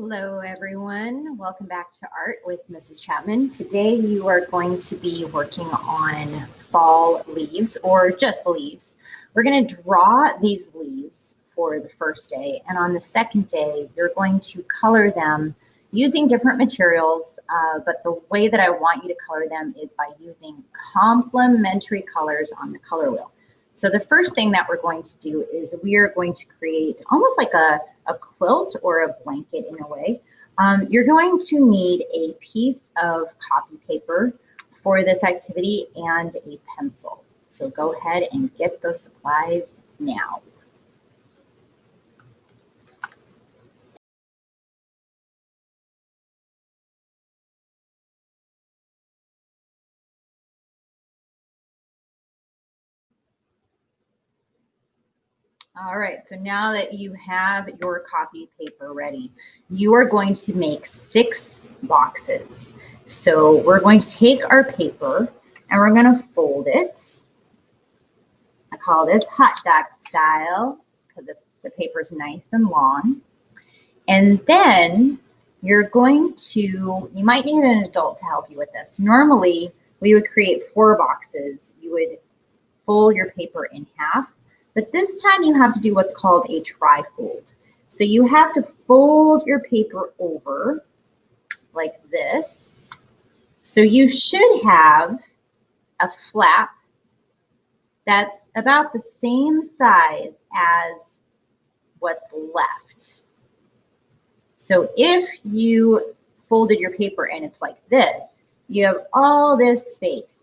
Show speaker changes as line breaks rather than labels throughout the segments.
Hello everyone, welcome back to Art with Mrs. Chapman. Today you are going to be working on fall leaves or just leaves. We're going to draw these leaves for the first day, and on the second day you're going to color them using different materials, but the way that I want you to color them is by using complementary colors on the color wheel. So the first thing that we're going to do is we are going to create almost like a quilt or a blanket in a way. You're going to need a piece of copy paper for this activity and a pencil. So go ahead and get those supplies now. All right, so now that you have your copy paper ready, you are going to make 6 boxes. So we're going to take our paper and we're going to fold it. I call this hot dog style because the paper's nice and long. And then you're going to, you might need an adult to help you with this. Normally, we would create 4 boxes. You would fold your paper in half. But this time you have to do what's called a tri-fold. So you have to fold your paper over like this. So you should have a flap that's about the same size as what's left. So if you folded your paper and it's like this, you have all this space.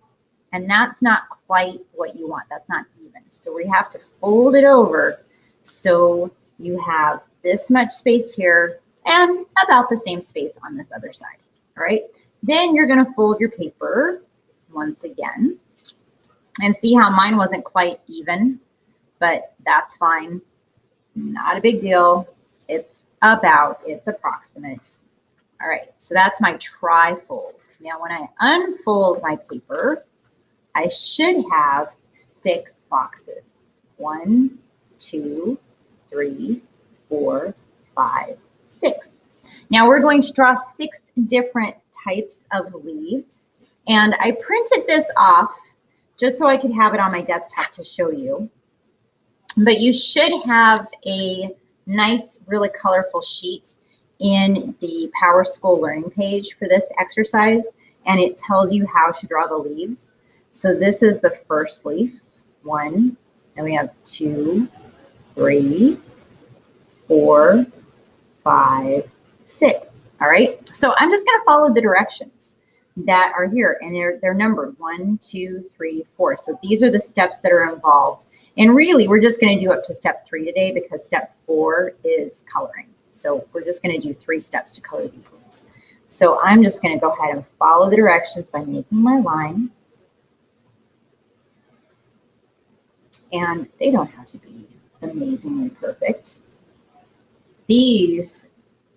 And that's not quite what you want. That's not even. So we have to fold it over so you have this much space here and about the same space on this other side. All right. Then you're going to fold your paper once again and see how mine wasn't quite even, but that's fine. Not a big deal. It's approximate. All right. So that's my tri-fold. Now when I unfold my paper, I should have 6 boxes. 1, 2, 3, 4, 5, 6. Now we're going to draw 6 different types of leaves. And I printed this off just so I could have it on my desktop to show you. But you should have a nice, really colorful sheet in the Power School Learning page for this exercise. And it tells you how to draw the leaves. So this is the first leaf, 1, and we have 2, 3, 4, 5, 6. All right, so I'm just going to follow the directions that are here, and they're numbered 1, 2, 3, 4. So these are the steps that are involved. And really, we're just going to do up to step 3 today because step 4 is coloring. So we're just going to do 3 steps to color these leaves. So I'm just going to go ahead and follow the directions by making my line. And they don't have to be amazingly perfect. These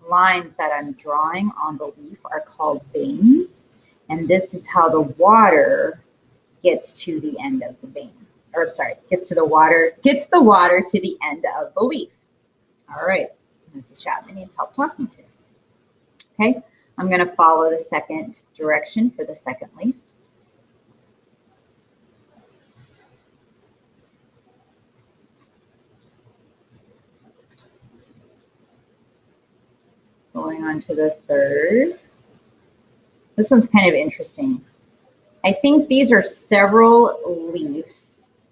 lines that I'm drawing on the leaf are called veins, and this is how the water gets to the end of the vein. Or sorry, gets the water to the end of the leaf. All right, Mrs. Chapman needs help talking to. Okay, I'm going to follow the second direction for the second leaf. Going on to the third. This one's kind of interesting. I think these are several leaves.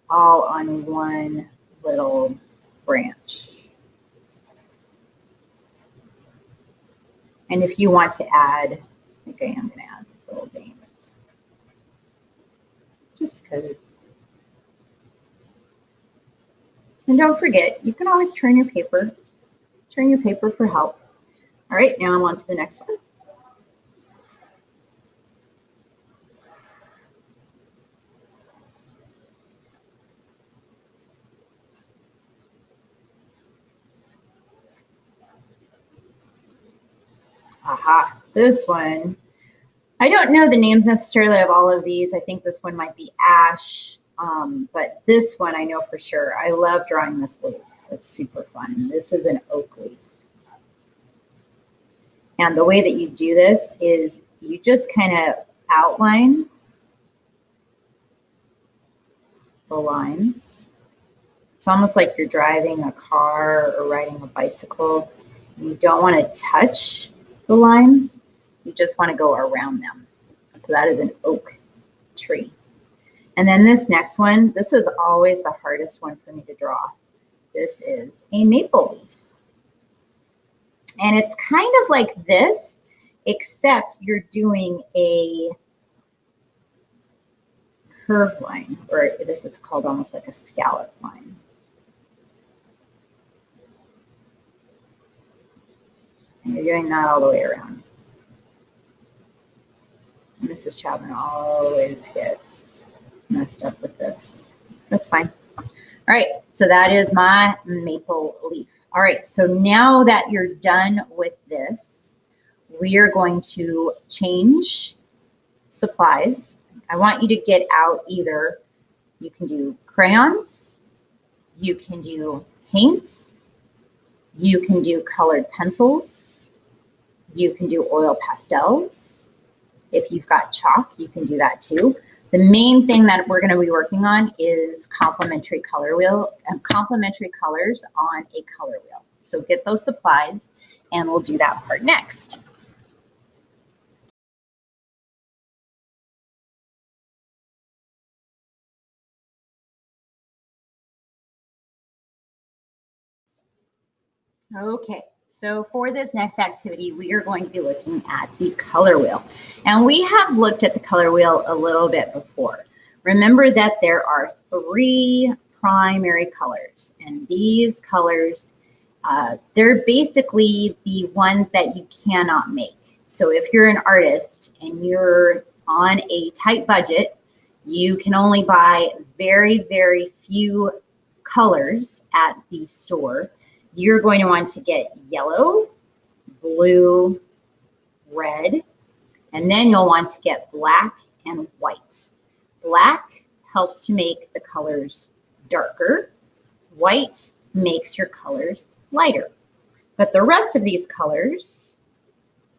All on one little branch. And if you want to add, okay, I'm going to add these little veins. Just because. And don't forget, you can always turn your paper for help. All right, now I'm on to the next one. Aha, this one. I don't know the names necessarily of all of these. I think this one might be ash, But this one I know for sure. I love drawing this leaf. It's super fun. This is an oak leaf. And the way that you do this is you just kind of outline the lines. It's almost like you're driving a car or riding a bicycle. You don't want to touch the lines. You just want to go around them. So that is an oak tree. And then this next one, this is always the hardest one for me to draw. This is a maple leaf. And it's kind of like this, except you're doing a curved line, or this is called almost like a scallop line. And you're doing that all the way around. And Mrs. Chapman always gets messed up with this. That's fine. All right, so that is my maple leaf. All right, so now that you're done with this, we are going to change supplies. I want you to get out either, you can do crayons, you can do paints, you can do colored pencils, you can do oil pastels. If you've got chalk, you can do that too. The main thing that we're going to be working on is complementary color wheel and complementary colors on a color wheel. So get those supplies and we'll do that part next. Okay, so for this next activity, we are going to be looking at the color wheel. And we have looked at the color wheel a little bit before. Remember that there are 3 primary colors, and these colors, they're basically the ones that you cannot make. So if you're an artist and you're on a tight budget, you can only buy very, very few colors at the store. You're going to want to get yellow, blue, red, and then you'll want to get black and white. Black helps to make the colors darker. White makes your colors lighter. But the rest of these colors,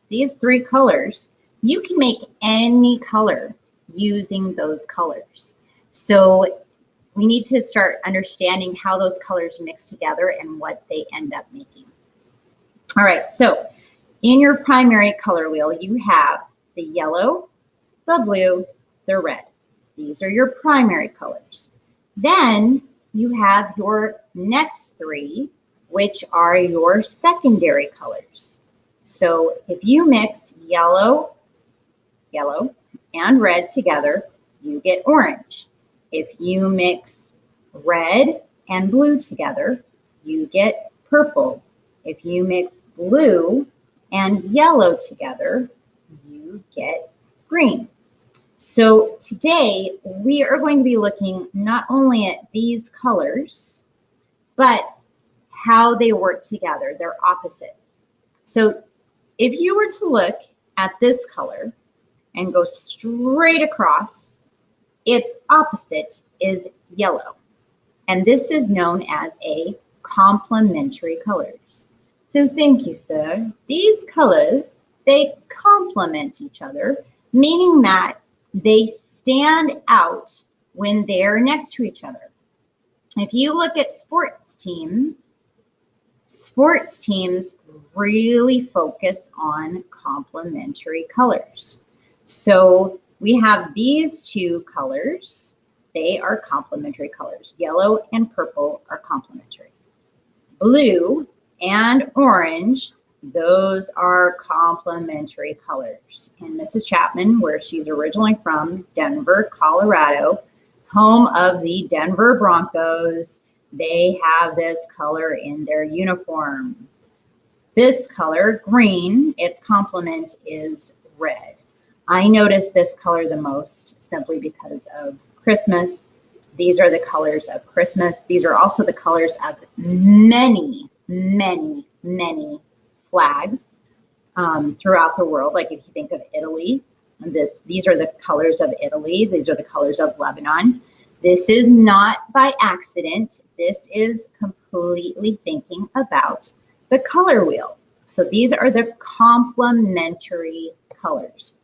these 3 colors, you can make any color using those colors. So we need to start understanding how those colors mix together and what they end up making. All right, so in your primary color wheel, you have the yellow, the blue, the red. These are your primary colors. Then you have your next 3, which are your secondary colors. So if you mix yellow, yellow, and red together, you get orange. If you mix red and blue together, you get purple. If you mix blue and yellow together, you get green. So today we are going to be looking not only at these colors, but how they work together. They're opposites. So if you were to look at this color and go straight across, its opposite is yellow, and this is known as a complementary colors. So thank you, sir. These colors, they complement each other, meaning that they stand out when they're next to each other. If you look at sports teams really focus on complementary colors. So we have these 2 colors. They are complementary colors. Yellow and purple are complementary. Blue and orange, those are complementary colors. And Mrs. Chapman, where she's originally from, Denver, Colorado, home of the Denver Broncos, they have this color in their uniform. This color, green, its complement is red. I notice this color the most simply because of Christmas. These are the colors of Christmas. These are also the colors of many, many, many flags throughout the world. Like if you think of Italy, these are the colors of Italy. These are the colors of Lebanon. This is not by accident. This is completely thinking about the color wheel. So these are the complementary colors.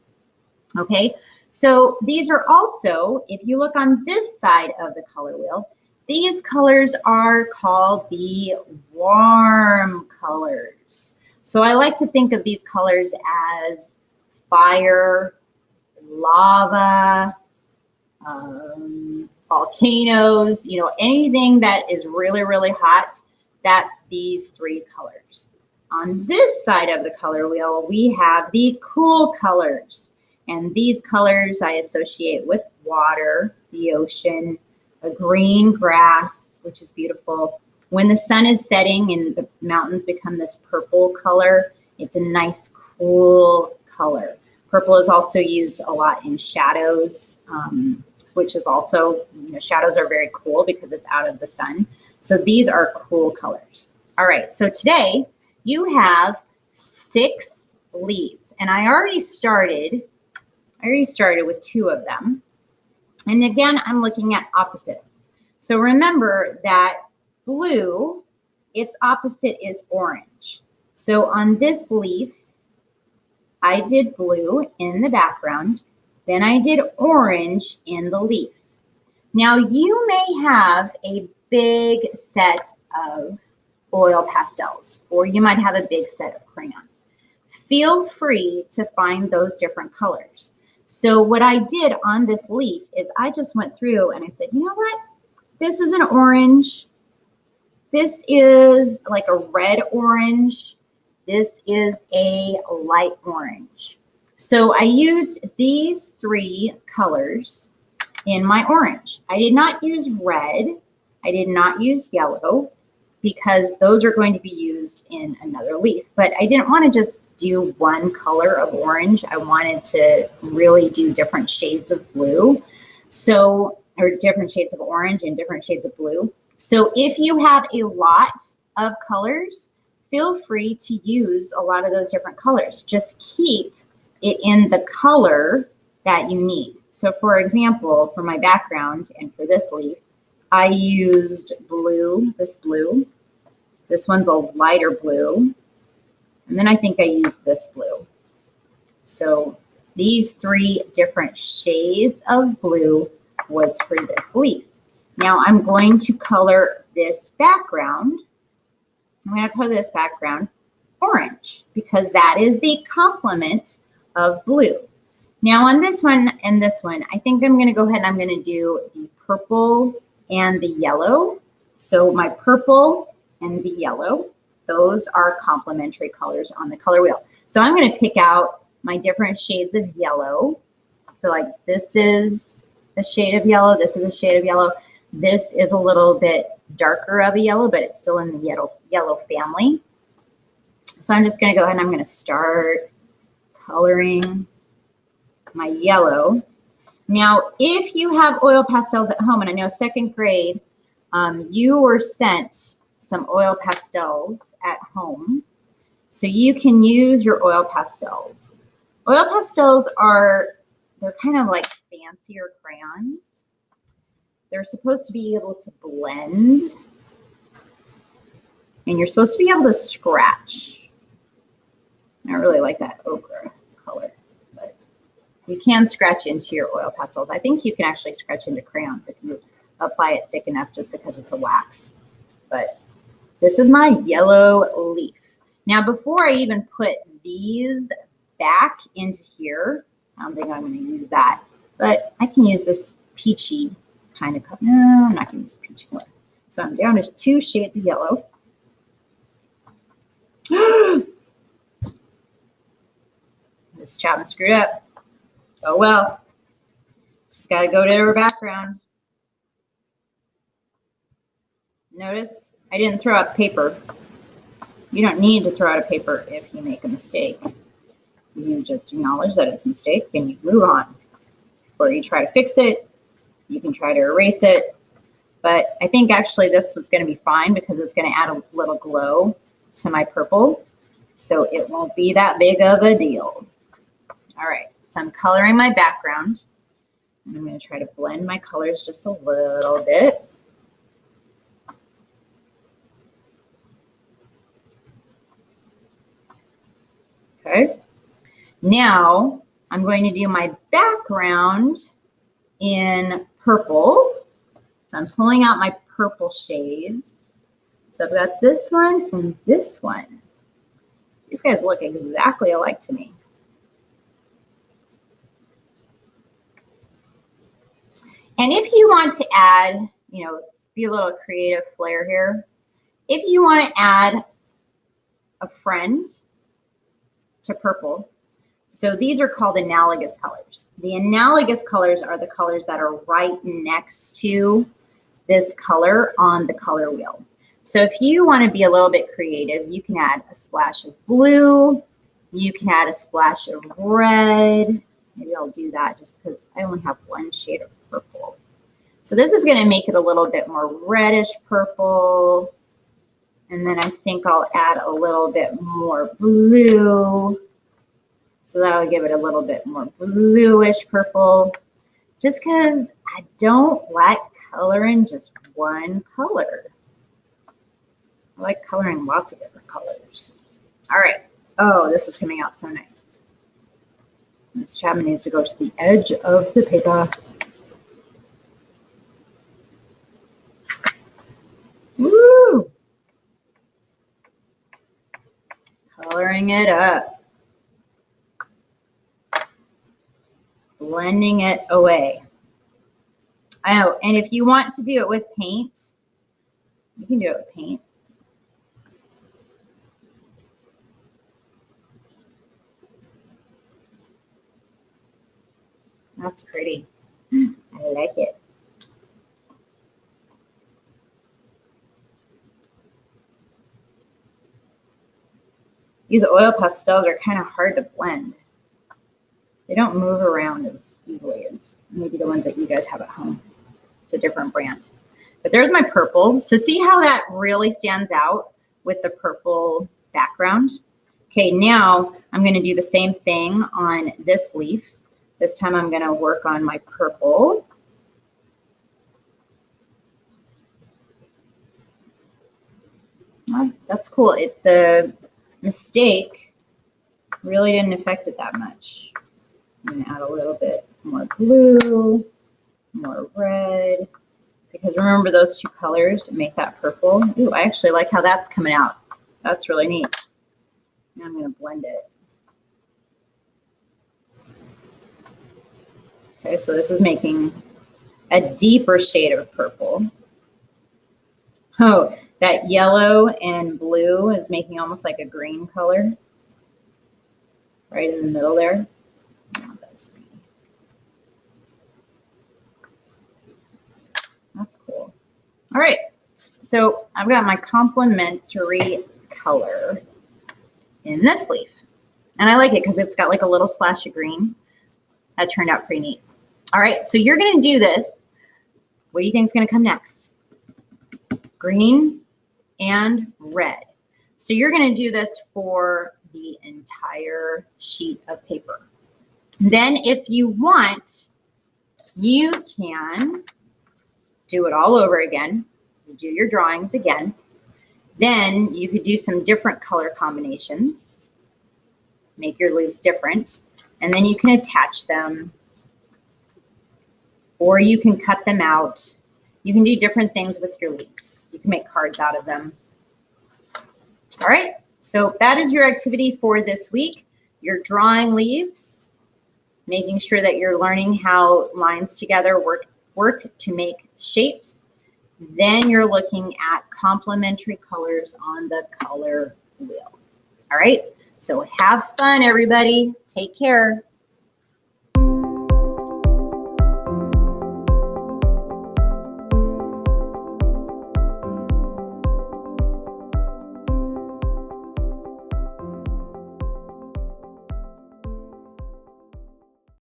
Okay, so these are also, if you look on this side of the color wheel, these colors are called the warm colors. So I like to think of these colors as fire, lava, volcanoes, you know, anything that is really, really hot, that's these three colors. On this side of the color wheel, we have the cool colors. And these colors I associate with water, the ocean, a green grass, which is beautiful. When the sun is setting and the mountains become this purple color, it's a nice, cool color. Purple is also used a lot in shadows, which is also, you know, shadows are very cool because it's out of the sun. So these are cool colors. All right, so today you have 6 leaves, and I already started with 2 of them. And again, I'm looking at opposites. So remember that blue, its opposite is orange. So on this leaf, I did blue in the background, then I did orange in the leaf. Now you may have a big set of oil pastels, or you might have a big set of crayons. Feel free to find those different colors. So what I did on this leaf is I just went through and I said, you know what? This is an orange. This is like a red orange. This is a light orange. So I used these 3 colors in my orange. I did not use red. I did not use yellow because those are going to be used in another leaf. But I didn't want to just do one color of orange. I wanted to really do different shades of blue. So, or different shades of orange and different shades of blue. So if you have a lot of colors, feel free to use a lot of those different colors. Just keep it in the color that you need. So for example, for my background and for this leaf, I used blue, this blue. This one's a lighter blue. And then I think I used this blue. So these 3 different shades of blue was for this leaf. Now I'm going to color this background. I'm going to color this background orange because that is the complement of blue. Now on this one and this one, I think I'm going to go ahead and I'm going to do the purple and the yellow. So my purple and the yellow, those are complementary colors on the color wheel. So I'm going to pick out my different shades of yellow. So like this is a shade of yellow, this is a shade of yellow. This is a little bit darker of a yellow, but it's still in the yellow family. So I'm just going to go ahead and I'm going to start coloring my yellow. Now, if you have oil pastels at home, and I know 2nd grade, you were sent some oil pastels at home, so you can use your oil pastels. Oil pastels they're kind of like fancier crayons. They're supposed to be able to blend, and you're supposed to be able to scratch. I really like that ochre color, but you can scratch into your oil pastels. I think you can actually scratch into crayons if you apply it thick enough just because it's a wax. But this is my yellow leaf. Now, before I even put these back into here, I don't think I'm going to use that, but I can use this peachy kind of color. No, I'm not going to use the peachy color. So I'm down to 2 shades of yellow. This Chapman screwed up. Oh well. Just got to go to her background. Notice I didn't throw out the paper. You don't need to throw out a paper if you make a mistake. You just acknowledge that it's a mistake and you move on. Or you try to fix it. You can try to erase it. But I think actually this was going to be fine because it's going to add a little glow to my purple. So it won't be that big of a deal. All right, so I'm coloring my background. And I'm going to try to blend my colors just a little bit. Okay. Now I'm going to do my background in purple. So I'm pulling out my purple shades. So I've got this one and this one. These guys look exactly alike to me. And if you want to add, you know, be a little creative flair here. If you want to add a friend to purple, so these are called analogous colors. The analogous colors are the colors that are right next to this color on the color wheel. So if you want to be a little bit creative, you can add a splash of blue, you can add a splash of red. Maybe I'll do that just because I only have one shade of purple. So this is going to make it a little bit more reddish purple. And then I think I'll add a little bit more blue. So that'll give it a little bit more bluish purple. Just because I don't like coloring just one color. I like coloring lots of different colors. All right. Oh, this is coming out so nice. This Chapman needs to go to the edge of the paper. Woo! Coloring it up. Blending it away. Oh, and if you want to do it with paint, you can do it with paint. That's pretty. I like it. These oil pastels are kind of hard to blend. They don't move around as easily as maybe the ones that you guys have at home. It's a different brand. But there's my purple. So see how that really stands out with the purple background? Okay, now I'm going to do the same thing on this leaf. This time I'm going to work on my purple. Oh, that's cool. The mistake really didn't affect it that much. I'm going to add a little bit more blue, more red, because remember those two colors make that purple. Ooh, I actually like how that's coming out. That's really neat. Now I'm going to blend it. Okay, so this is making a deeper shade of purple. Oh, that yellow and blue is making almost like a green color right in the middle there. I want that to be. That's cool. All right, so I've got my complementary color in this leaf. And I like it because it's got like a little splash of green. That turned out pretty neat. All right, so you're going to do this. What do you think is going to come next? Green and red. So you're going to do this for the entire sheet of paper. Then if you want, you can do it all over again. You do your drawings again. Then you could do some different color combinations. Make your leaves different. And then you can attach them. Or you can cut them out. You can do different things with your leaves. You can make cards out of them. All right, so that is your activity for this week. You're drawing leaves, making sure that you're learning how lines together work to make shapes. Then you're looking at complementary colors on the color wheel. All right, so have fun, everybody. Take care.